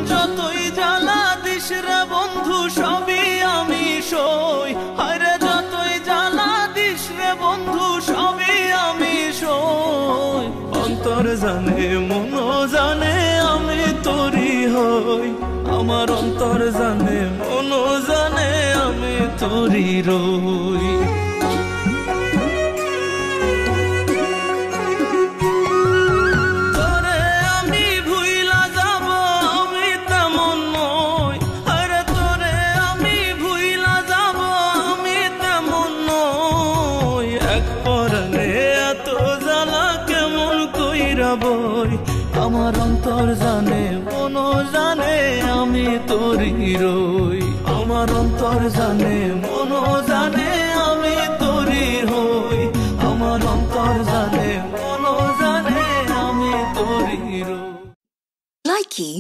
যতই জ্বালা দিস রে বন্ধু সবই আমি সই, আরে যতই জ্বালা দিস রে বন্ধু সবই আমি সই। অন্তর জানে মন জানে আমি তোরি হই, আমার অন্তর জানে মন জানে আমি তোরি রই। আমার অন্তর জানে মন জানে আমি তোরি রই, আমার অন্তর জানে মন জানে আমি তোরি হই, আমার অন্তর জানে মন জানে আমি তোরি রই। Likey